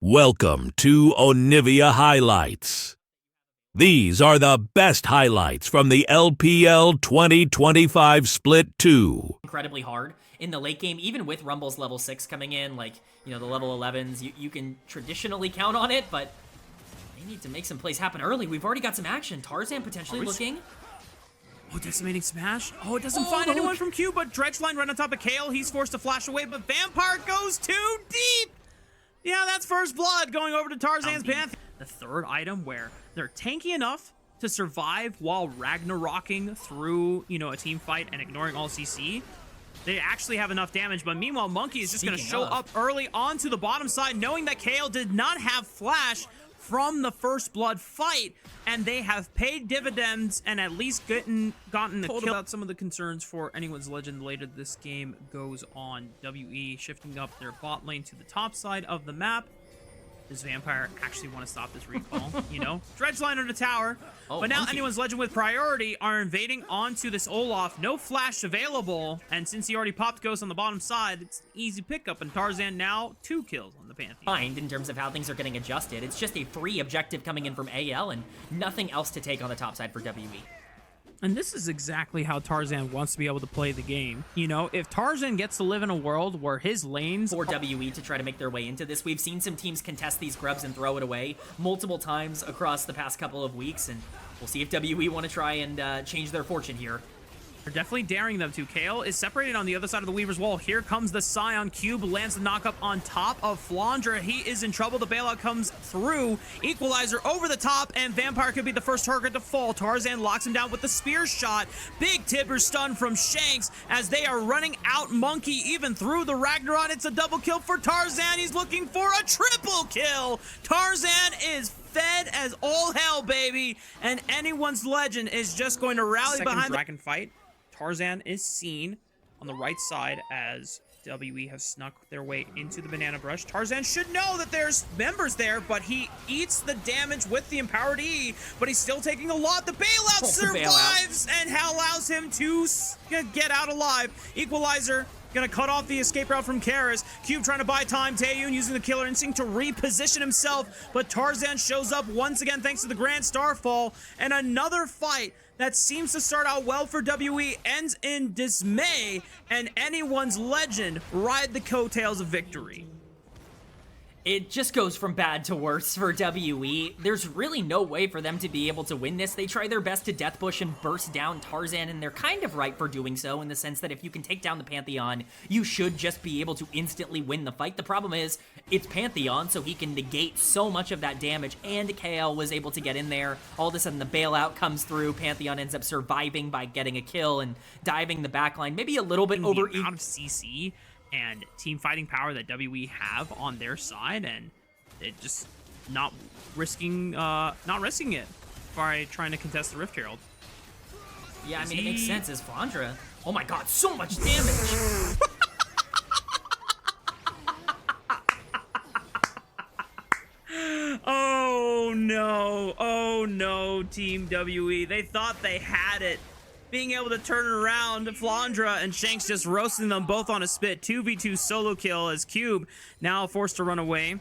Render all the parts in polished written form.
Welcome to Onivia Highlights. These are the best highlights from the LPL 2025 Split 2. Incredibly hard in the late game, even with Rumble's level 6 coming in, like, you know, the level 11s, you can traditionally count on it, but they need to make some plays happen early. We've already got some action. Tarzan potentially looking. Oh, decimating smash. Oh, it doesn't find anyone from Q, but Dredgeline right on top of Kale. He's forced to flash away, but Vampire goes too deep. Yeah, that's first blood going over to Tarzan's Pantheon. The third item where they're tanky enough to survive while Ragnarocking through, you know, a team fight and ignoring all CC. They actually have enough damage, but meanwhile, Monkey is just going to show up early onto the bottom side, knowing that Kale did not have flash from the first blood fight, and they have paid dividends and at least gotten the kill. About some of the concerns for anyone's legend later this game goes on. WE shifting up their bot lane to the top side of the map. Does Vampire actually want to stop this recall? You know, Dredgeline on the tower. But now anyone's legend with priority are invading onto this Olaf. No flash available, and since he already popped Ghost on the bottom side, it's an easy pickup, and Tarzan now 2 kills on the Pantheon. In terms of how things are getting adjusted, it's just a free objective coming in from AL and nothing else to take on the top side for WE. And this is exactly how Tarzan wants to be able to play the game. You know, if Tarzan gets to live in a world where his lanes... For WE to try to make their way into this, we've seen some teams contest these grubs and throw it away multiple times across the past couple of weeks, and we'll see if WE want to try and change their fortune here. They're definitely daring them to. Kale is separated on the other side of the Weaver's Wall. Here comes the Scion. Cube lands the knockup on top of Flandra. He is in trouble. The bailout comes through. Equalizer over the top, and Vampire could be the first target to fall. Tarzan locks him down with the spear shot. Big Tibber stun from Shanks as they are running out Monkey even through the Ragnarok. It's a double kill for Tarzan. He's looking for a triple kill. Tarzan is fed as all hell, baby, and anyone's legend is just going to rally behind the dragon fight. Tarzan is seen on the right side as WE have snuck their way into the banana brush. Tarzan should know that there's members there, but he eats the damage with the empowered E, but he's still taking a lot. The bailout survives and allows him to get out alive. Equalizer gonna cut off the escape route from Karis. Cube trying to buy time. Taeyun using the killer instinct to reposition himself, but Tarzan shows up once again thanks to the Grand Starfall, and another fight that seems to start out well for WE ends in dismay, and anyone's legend ride the coattails of victory. It just goes from bad to worse for WE. There's really no way for them to be able to win this. They try their best to death bush and burst down Tarzan, and they're kind of right for doing so in the sense that if you can take down the Pantheon, you should just be able to instantly win the fight. The problem is, it's Pantheon, so he can negate so much of that damage, and KL was able to get in there. All of a sudden, the bailout comes through. Pantheon ends up surviving by getting a kill and diving the backline. Maybe a little bit over... The amount of CC and team fighting power that WE have on their side, and it just not risking it by trying to contest the Rift Herald. Yeah, I mean, it makes sense as Flandra. Oh my god, so much damage! Oh no, Team WE. They thought they had it. Being able to turn it around, Flandra and Shanks just roasting them both on a spit. 2v2 solo kill as Cube now forced to run away.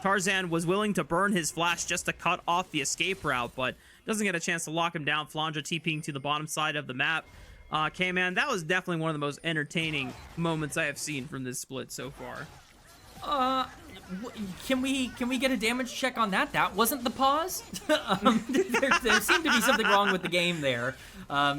Tarzan was willing to burn his flash just to cut off the escape route, but doesn't get a chance to lock him down. Flandra TPing to the bottom side of the map. K-Man, that was definitely one of the most entertaining moments I have seen from this split so far. Can we get a damage check on that? That wasn't the pause. There seemed to be something wrong with the game there,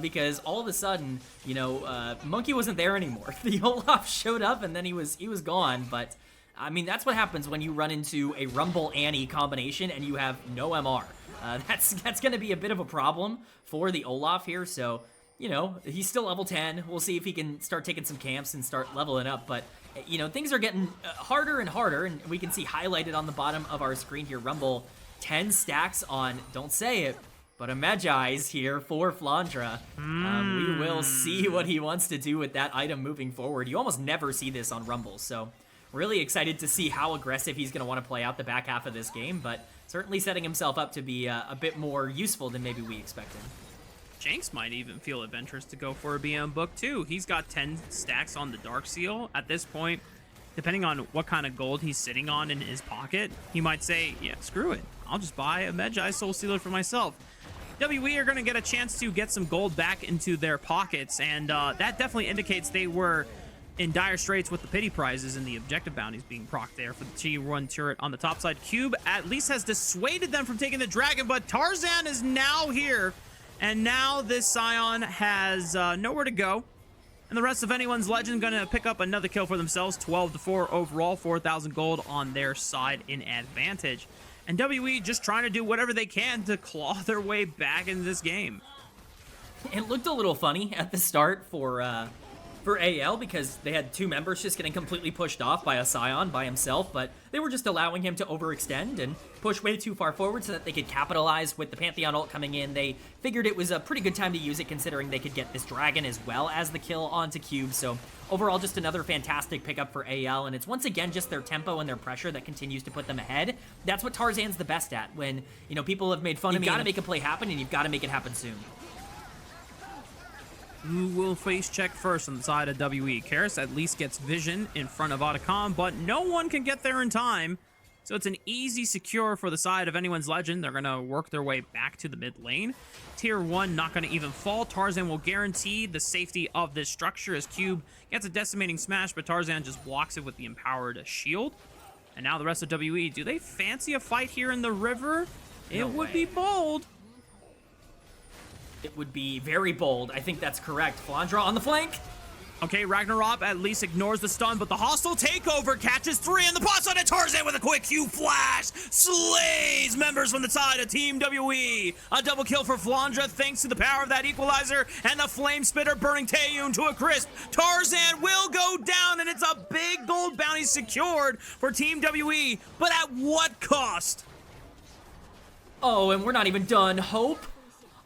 because all of a sudden, you know, Monkey wasn't there anymore. The Olaf showed up and then he was gone. But I mean, that's what happens when you run into a Rumble Annie combination and you have no MR. That's going to be a bit of a problem for the Olaf here. So, you know, he's still level 10. We'll see if he can start taking some camps and start leveling up. But you know, things are getting harder and harder, and we can see highlighted on the bottom of our screen here, Rumble, 10 stacks on, don't say it, but a Magi's here for Flandra. We will see what he wants to do with that item moving forward. You almost never see this on Rumble, so really excited to see how aggressive he's going to want to play out the back half of this game, but certainly setting himself up to be a bit more useful than maybe we expected. Shanks might even feel adventurous to go for a BM book too. He's got 10 stacks on the Dark Seal. At this point, depending on what kind of gold he's sitting on in his pocket, he might say, yeah, screw it. I'll just buy a Medjai Soul Stealer for myself. WE are going to get a chance to get some gold back into their pockets, and that definitely indicates they were in dire straits with the pity prizes and the objective bounties being procced there for the T1 turret on the top side. Cube at least has dissuaded them from taking the dragon, but Tarzan is now here, and now this Scion has nowhere to go. And the rest of anyone's legend going to pick up another kill for themselves. 12-4 overall, 4,000 gold on their side in advantage. And WE just trying to do whatever they can to claw their way back into this game. It looked a little funny at the start for AL because they had two members just getting completely pushed off by a Scion by himself, but they were just allowing him to overextend and push way too far forward so that they could capitalize with the Pantheon ult coming in. They figured it was a pretty good time to use it considering they could get this dragon as well as the kill onto Cube. So overall, just another fantastic pickup for AL, and it's once again just their tempo and their pressure that continues to put them ahead. That's what Tarzan's the best at. When, you know, people have made fun of me, you've got to make a play happen, and you've got to make it happen soon. Who will face check first on the side of WE? Karis at least gets vision in front of Otacon, but no one can get there in time. So it's an easy secure for the side of anyone's legend. They're going to work their way back to the mid lane. Tier 1 not going to even fall. Tarzan will guarantee the safety of this structure as Cube gets a decimating smash, but Tarzan just blocks it with the empowered shield. And now the rest of WE. Do they fancy a fight here in the river? It would be bold. It would be very bold. I think that's correct. Flandra on the flank. Okay, Ragnarok at least ignores the stun, but the hostile takeover catches 3 in the pot on Tarzan with a quick Q flash. Slays members from the side of Team WE. A double kill for Flandra thanks to the power of that equalizer and the flame spitter burning Taeyun to a crisp. Tarzan will go down, and it's a big gold bounty secured for Team WE, but at what cost? Oh, and we're not even done. Hope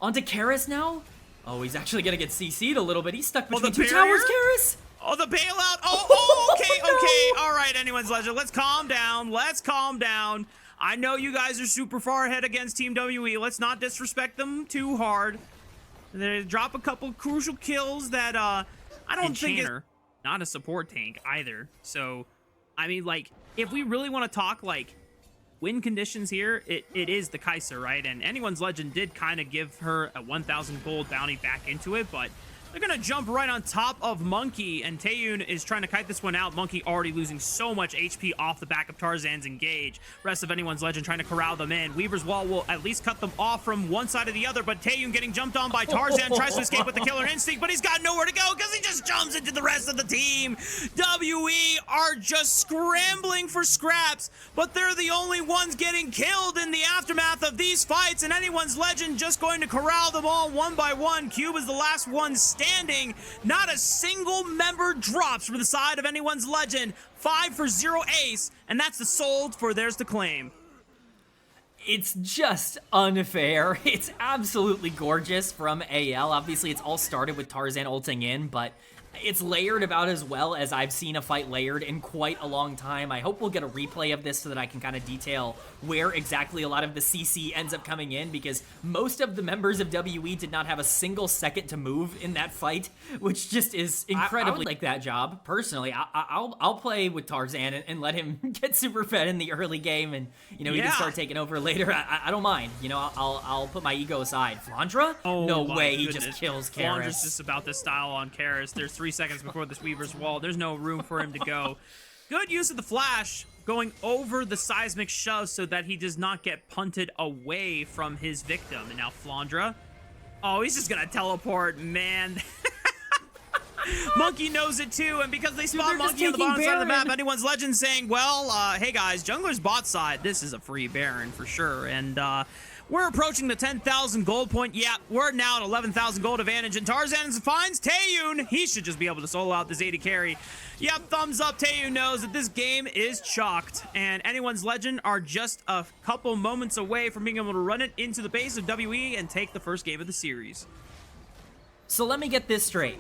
onto Karis now. Oh, he's actually gonna get CC'd a little bit. He's stuck between two towers, Karis. Oh, the bailout. Oh, okay, okay. All right, anyone's legend. Let's calm down. Let's calm down. I know you guys are super far ahead against Team WE. Let's not disrespect them too hard. They drop a couple crucial kills that I don't think is not a support tank either. So, I mean, like, if we really want to talk, like, win conditions here, it is the Kai'Sa, right? And anyone's legend did kind of give her a 1,000 gold bounty back into it, but they're gonna jump right on top of Monkey, and Taeyun is trying to kite this one out. Monkey already losing so much HP off the back of Tarzan's engage. Rest of anyone's legend trying to corral them in. Weaver's Wall will at least cut them off from one side or the other, but Taeyun getting jumped on by Tarzan, tries to escape with the killer instinct, but he's got nowhere to go because he just jumps into the rest of the team. WE are just scrambling for scraps, but they're the only ones getting killed in the aftermath of these fights, and anyone's legend just going to corral them all one by one. Cube is the last one standing. Not a single member drops from the side of anyone's legend. 5 for 0 ace, and that's the sold for theirs to claim. It's just unfair. It's absolutely gorgeous from AL. Obviously, it's all started with Tarzan ulting in, but it's layered about as well as I've seen a fight layered in quite a long time. I hope we'll get a replay of this so that I can kind of detail where exactly a lot of the CC ends up coming in, because most of the members of WE did not have a single second to move in that fight, which just is incredibly. I would like that job. Personally, I'll play with Tarzan and let him get super fed in the early game, and, you know, he can start taking over later. I don't mind. You know, I'll put my ego aside. Flandra? Oh, no way, goodness. he just kills Karis. Flandra's just about to style on Karis. There's 3 seconds before this Weaver's Wall. There's no room for him to go. Good use of the flash, going over the seismic shove so that he does not get punted away from his victim. And now Flandra. Oh, he's just gonna teleport, man. Monkey knows it too, and because they spot Monkey on the bottom side of the map, anyone's legend saying, well, hey guys, jungler's bot side, this is a free Baron for sure. And we're approaching the 10,000 gold point. Yeah, we're now at 11,000 gold advantage, and Tarzan finds Taeyun. He should just be able to solo out this AD carry. Yep, thumbs up. Taeyun knows that this game is chalked, and anyone's legend are just a couple moments away from being able to run it into the base of WE and take the first game of the series. So let me get this straight.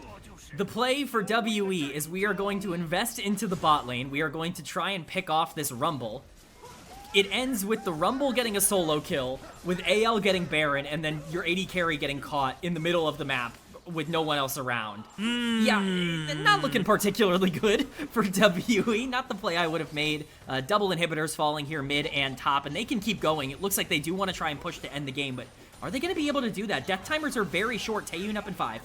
The play for WE is we are going to invest into the bot lane. We are going to try and pick off this Rumble. It ends with the Rumble getting a solo kill, with AL getting Baron, and then your AD carry getting caught in the middle of the map with no one else around. Yeah, not looking particularly good for WE. Not the play I would have made. Double inhibitors falling here mid and top, and they can keep going. It looks like they do want to try and push to end the game, but are they going to be able to do that? Death timers are very short. Taeyun up in 5.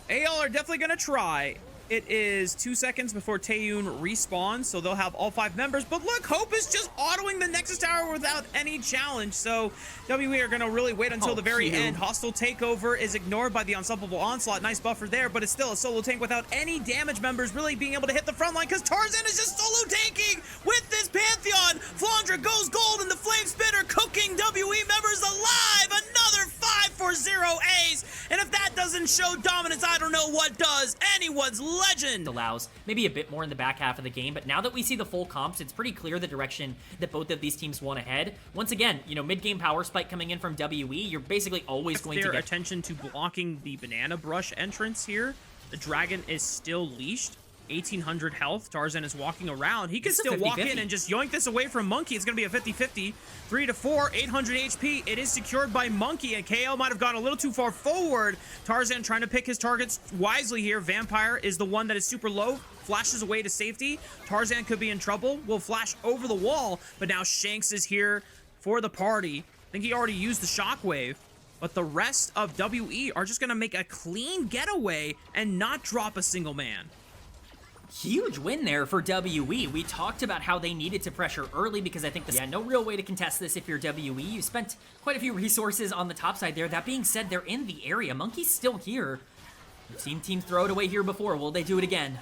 AL are definitely going to try. It is 2 seconds before Taeyun respawns, so they'll have all 5 members. But look, Hope is just autoing the Nexus Tower without any challenge. So WE are going to really wait until the very end. Hostile takeover is ignored by the Unstoppable Onslaught. Nice buffer there, but it's still a solo tank without any damage members really being able to hit the front line because Tarzan is just solo tanking with this Pantheon. Flandra goes gold and the Flame Spitter cooking WE members alive. Another 5-4-0 ace. And if that doesn't show dominance, I don't know what does. Anyone's legend. Allows maybe a bit more in the back half of the game, but now that we see the full comps, it's pretty clear the direction that both of these teams want to head. Once again, you know, mid-game power spike coming in from WE, you're basically always going to get attention to blocking the banana brush entrance here. The dragon is still leashed. 1800 health. Tarzan is walking around. He can still walk in and just yoink this away from Monkey. It's going to be a 50-50. 3-4, 800 HP. It is secured by Monkey, and KL might have gone a little too far forward. Tarzan trying to pick his targets wisely here. Vampire is the one that is super low. Flashes away to safety. Tarzan could be in trouble. Will flash over the wall, but now Shanks is here for the party. I think he already used the shockwave. But the rest of WE are just going to make a clean getaway and not drop a single man. Huge win there for WE. We talked about how they needed to pressure early because I think no real way to contest this if you're WE. You spent quite a few resources on the top side there. That being said, they're in the area. Monkey's still here. We've seen teams throw it away here before. Will they do it again?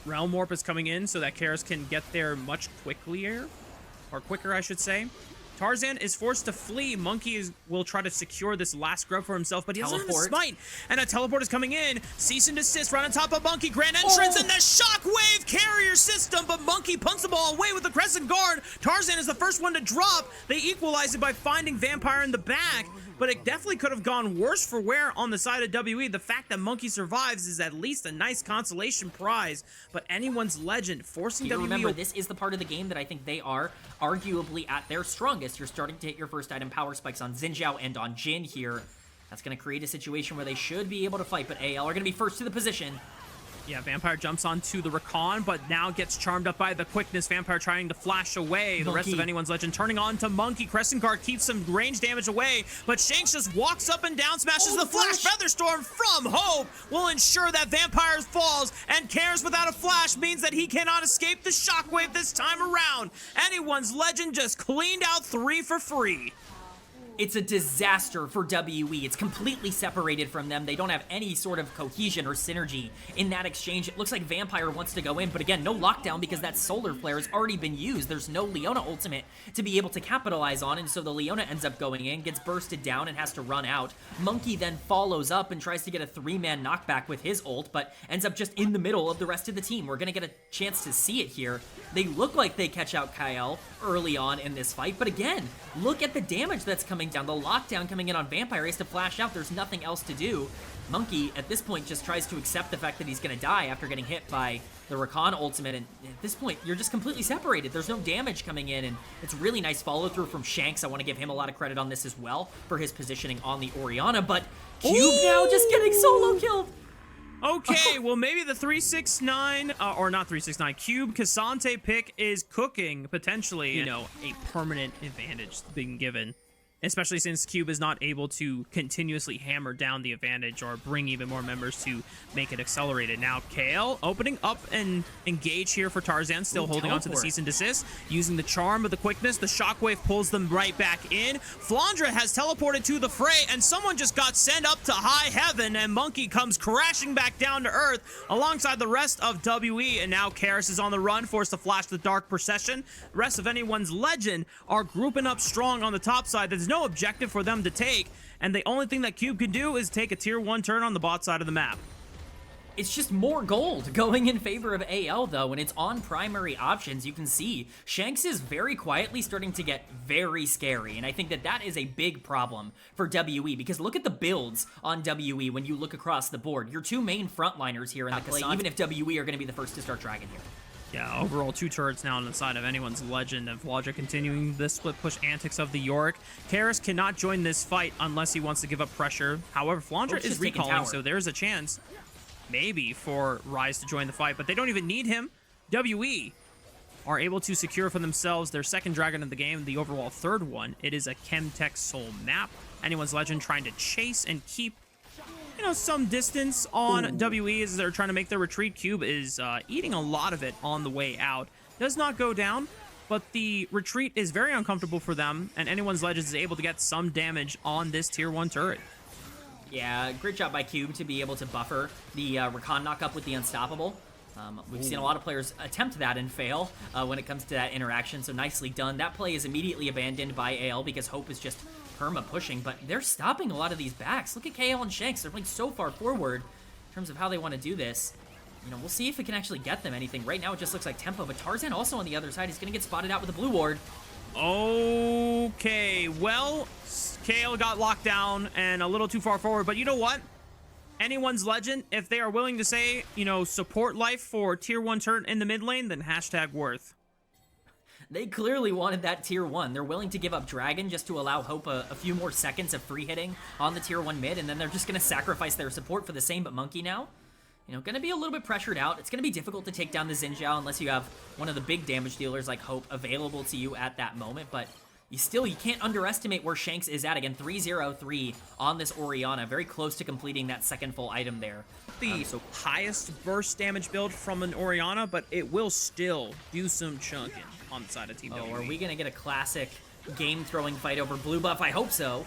Realm Warp is coming in so that Karis can get there much quicker, I should say. Tarzan is forced to flee. Monkey will try to secure this last grub for himself, but he doesn't have a smite. And a teleport is coming in. Cease and desist right on top of Monkey. Grand entrance and the shockwave carrier system, but Monkey punts the ball away with the Crescent Guard. Tarzan is the first one to drop. They equalize it by finding Vampire in the back, but it definitely could have gone worse for wear on the side of WE. The fact that Monkey survives is at least a nice consolation prize, but anyone's legend forcing WE. Remember, this is the part of the game that I think they are arguably at their strongest. You're starting to hit your first item power spikes on Xin Zhao and on Jin here. That's going to create a situation where they should be able to fight, but AL are going to be first to the position. Yeah, Vampire jumps onto the Rakan, but now gets charmed up by the quickness. Vampire trying to flash away. The rest of anyone's legend turning on to Monkey. Crescent Guard keeps some range damage away, but Shanks just walks up and down, smashes the flash. Featherstorm from Hope will ensure that Vampire falls, and Karis without a flash means that he cannot escape the shockwave this time around. Anyone's legend just cleaned out 3 for free. It's a disaster for WE. It's completely separated from them. They don't have any sort of cohesion or synergy in that exchange. It looks like Vampire wants to go in, but again, no lockdown because that Solar Flare has already been used. There's no Leona ultimate to be able to capitalize on, and so the Leona ends up going in, gets bursted down, and has to run out. Monkey then follows up and tries to get a 3-man knockback with his ult, but ends up just in the middle of the rest of the team. We're going to get a chance to see it here. They look like they catch out Kyle early on in this fight, but again, look at the damage that's coming down. The lockdown coming in on Vampire. He has to flash out. There's nothing else to do. Monkey, at this point, just tries to accept the fact that he's going to die after getting hit by the Rakan ultimate, and at this point, you're just completely separated. There's no damage coming in, and it's really nice follow-through from Shanks. I want to give him a lot of credit on this as well for his positioning on the Orianna, but Cube now just getting solo killed. Okay, well, maybe the 369, or not 369, Cube Cassante pick is cooking, potentially, you know, a permanent advantage being given. Especially since Cube is not able to continuously hammer down the advantage or bring even more members to make it accelerated. Now, KL opening up and engage here for Tarzan, still holding on to the cease and desist, using the charm of the quickness. The shockwave pulls them right back in. Flandra has teleported to the fray, and someone just got sent up to high heaven, and Monkey comes crashing back down to earth alongside the rest of WE, and now Karis is on the run, forced to flash the Dark Procession. The rest of anyone's legend are grouping up strong on the top side. There's no objective for them to take, and the only thing that Cube can do is take a tier 1 turn on the bot side of the map. It's just more gold going in favor of AL, though, and it's on primary options. You can see Shanks is very quietly starting to get very scary, and I think that that is a big problem for WE, because look at the builds on WE when you look across the board. Your 2 main frontliners here in the play, even if WE are going to be the first to start Dragon here. Yeah, overall 2 turrets now on the side of anyone's Legend, and Vladra continuing the split push antics of the Yorick. Karis cannot join this fight unless he wants to give up pressure. However, Vladra is recalling, so there's a chance maybe for Rise to join the fight, but they don't even need him. WE are able to secure for themselves their second dragon of the game, the overall 3rd one. It is a Chemtech Soul map. Anyone's Legend trying to chase and keep, you know, some distance on WE as they're trying to make their retreat. Cube is eating a lot of it on the way out. Does not go down, but the retreat is very uncomfortable for them, and Anyone's Legend is able to get some damage on this tier 1 turret. Yeah, great job by Cube to be able to buffer the Recon knockup with the Unstoppable. We've seen a lot of players attempt that and fail when it comes to that interaction, so nicely done. That play is immediately abandoned by AL because Hope is just perma pushing, but they're stopping a lot of these backs. Look at KL and Shanks. They're playing so far forward in terms of how they want to do this. You know, we'll see if it can actually get them anything. Right now, it just looks like tempo, but Tarzan also on the other side. He's going to get spotted out with a blue ward. Okay, well, KL got locked down and a little too far forward, but you know what? Anyone's Legend, if they are willing to say, you know, support life for tier 1 turret in the mid lane, then hashtag worth. They clearly wanted that tier 1. They're willing to give up Dragon just to allow Hope a few more seconds of free hitting on the tier 1 mid, and then they're just going to sacrifice their support for the same, but Monkey now, you know, going to be a little bit pressured out. It's going to be difficult to take down the Xin Zhao unless you have one of the big damage dealers like Hope available to you at that moment, but you can't underestimate where Shanks is at. Again, 3-0-3 on this Orianna. Very close to completing that second full item there. The highest burst damage build from an Orianna, but it will still do some chunking on the side of Team WE. Are we going to get a classic game-throwing fight over blue buff? I hope so.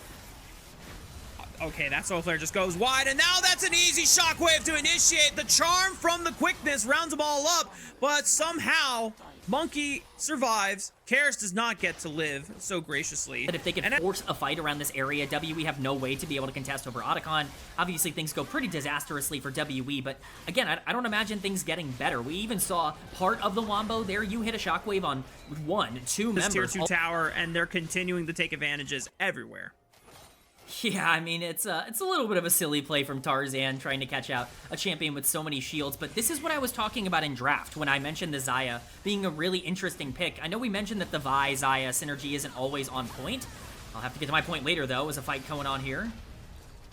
Okay, that Soul Flare just goes wide, and now that's an easy shockwave to initiate. The charm from the quickness rounds them all up, but somehow Monkey survives. Karis does not get to live so graciously. But if they can force a fight around this area, WE have no way to be able to contest over Otacon. Obviously, things go pretty disastrously for WE, but again, I don't imagine things getting better. We even saw part of the Wombo there. You hit a shockwave on 2 members. Tier 2 tower, and they're continuing to take advantages everywhere. Yeah, I mean, it's a little bit of a silly play from Tarzan trying to catch out a champion with so many shields, but this is what I was talking about in draft when I mentioned the Xayah being a really interesting pick. I know we mentioned that the Vi-Xayah synergy isn't always on point. I'll have to get to my point later, though, as a fight going on here.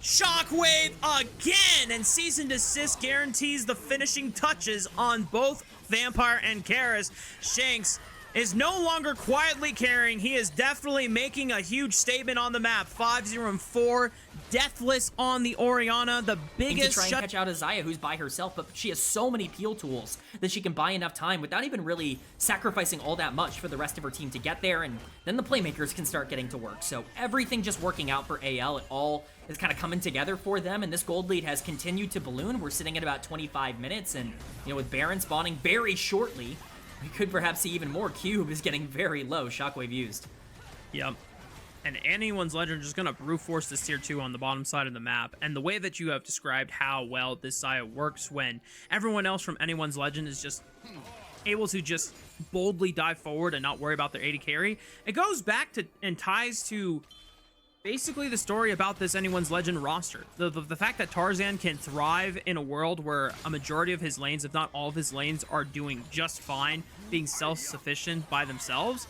Shockwave again, and Cease and Desist guarantees the finishing touches on both Vampire and Karis. Shanks is no longer quietly carrying. He is definitely making a huge statement on the map. 5-0-4, deathless on the Orianna, the biggest to try and catch out a Xayah who's by herself, but she has so many peel tools that she can buy enough time without even really sacrificing all that much for the rest of her team to get there, and then the playmakers can start getting to work. So everything just working out for AL. It all is kind of coming together for them, and this gold lead has continued to balloon. We're sitting at about 25 minutes, and you know, with Baron spawning very shortly, we could perhaps see even more. Cube is getting very low. Shockwave used. Yep. And Anyone's Legend is just going to brute force this tier 2 on the bottom side of the map. And the way that you have described how well this Xayah works when everyone else from Anyone's Legend is just able to just boldly dive forward and not worry about their AD carry, it goes back to and ties to basically the story about this Anyone's Legend roster. The fact that Tarzan can thrive in a world where a majority of his lanes, if not all of his lanes, are doing just fine, being self-sufficient by themselves.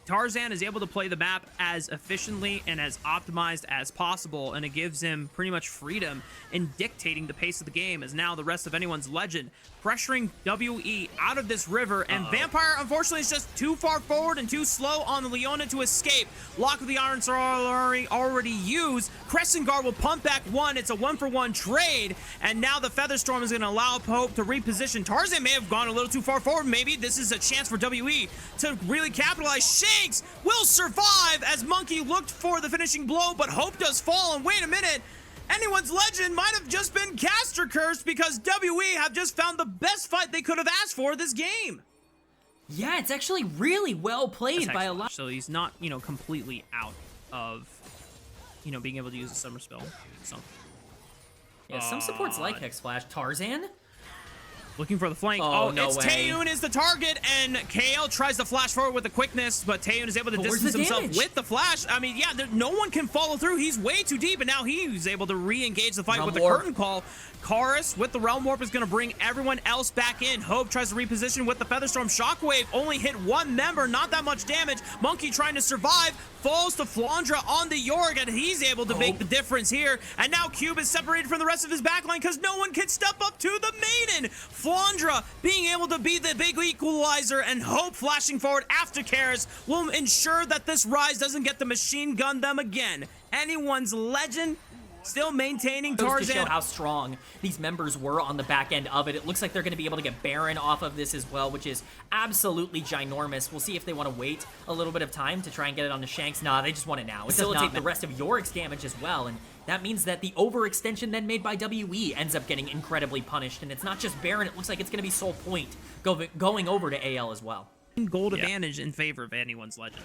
Tarzan is able to play the map as efficiently and as optimized as possible, and it gives him pretty much freedom in dictating the pace of the game, as now the rest of Anyone's Legend pressuring WE out of this river, and Vampire, unfortunately, is just too far forward and too slow on the Leona to escape. Lock of the Irons are already used. Crescent Guard will pump back one. It's a 1-for-1 trade, and now the Featherstorm is going to allow Hope to reposition. Tarzan may have gone a little too far forward. Maybe this is a chance for WE to really capitalize. Shanks will survive as Monkey looked for the finishing blow, but Hope does fall, and wait a minute, Anyone's Legend might have just been caster cursed because WE have just found the best fight they could have asked for this game. Yeah, it's actually really well played by a lot. So he's not, you know, completely out of, you know, being able to use a summer spell. So yeah, some supports like Hex Flash. Tarzan? Looking for the flank. Oh, Oh, no it's way. Taeyun is the target, and KL tries to flash forward with the quickness, but Taeyun is able to distance himself with the flash. I mean, yeah, no one can follow through. He's way too deep, and now he's able to re-engage the fight with the curtain call. Karis with the Realm Warp is going to bring everyone else back in. Hope tries to reposition with the Featherstorm. Shockwave only hit one member, not that much damage. Monkey trying to survive, falls to Flandra on the Yorick, and he's able to make the difference here. And now Cube is separated from the rest of his backline because no one can step up to the Maiden. Flandra being able to be the big equalizer, and Hope flashing forward after Karis will ensure that this Rise doesn't get the machine gun them again. Anyone's Legend still maintaining Tarzan. To show how strong these members were on the back end of it. It looks like they're going to be able to get Baron off of this as well, which is absolutely ginormous. We'll see if they want to wait a little bit of time to try and get it onto Shanks. Nah, they just want it now. Facilitate the rest of Yorick's damage as well, and that means that the overextension then made by WE ends up getting incredibly punished, and it's not just Baron. It looks like it's going to be Soul Point going over to AL as well. Gold advantage in favor of Anyone's Legend.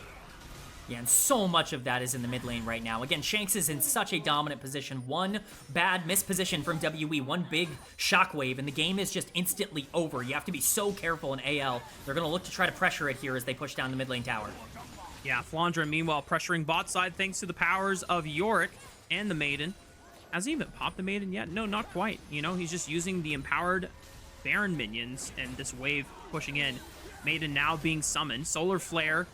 Yeah, and so much of that is in the mid lane right now. Again, Shanks is in such a dominant position. One bad misposition from WE, one big shockwave, and the game is just instantly over. You have to be so careful in AL. They're going to look to try to pressure it here as they push down the mid lane tower. Yeah, Flandra, meanwhile, pressuring bot side thanks to the powers of Yorick and the Maiden. Has he even popped the Maiden yet? No, not quite. You know, he's just using the empowered Baron minions and this wave pushing in. Maiden now being summoned. Solar Flare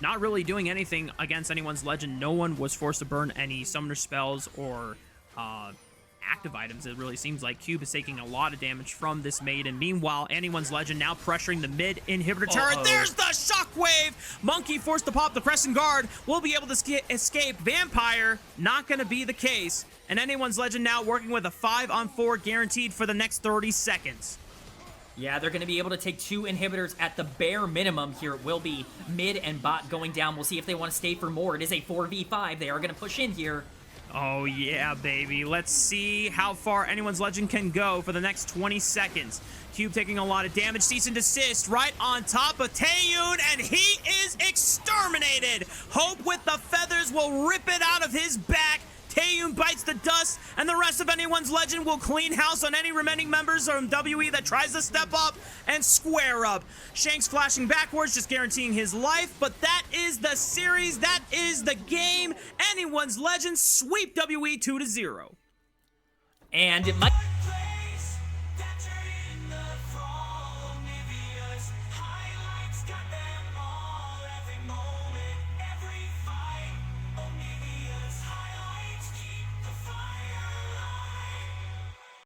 not really doing anything against Anyone's Legend. No one was forced to burn any summoner spells or active items. It really seems like Cube is taking a lot of damage from this Maiden. Meanwhile, Anyone's Legend now pressuring the mid inhibitor turret. There's the shockwave! Monkey forced to pop the pressing guard. Will be able to escape. Vampire, not going to be the case. And Anyone's Legend now working with a 5-on-4 guaranteed for the next 30 seconds. Yeah, they're going to be able to take 2 inhibitors at the bare minimum here. It will be mid and bot going down. We'll see if they want to stay for more. It is a 4v5. They are going to push in here. Oh, yeah, baby. Let's see how far Anyone's Legend can go for the next 20 seconds. Cube taking a lot of damage. Cease and desist right on top of Taeyun, and he is exterminated. Hope with the feathers will rip it out of his back. Taeyun bites the dust, and the rest of Anyone's Legend will clean house on any remaining members from WE that tries to step up and square up. Shanks flashing backwards, just guaranteeing his life, but that is the series, that is the game. Anyone's Legend sweep WE 2-0. And it might...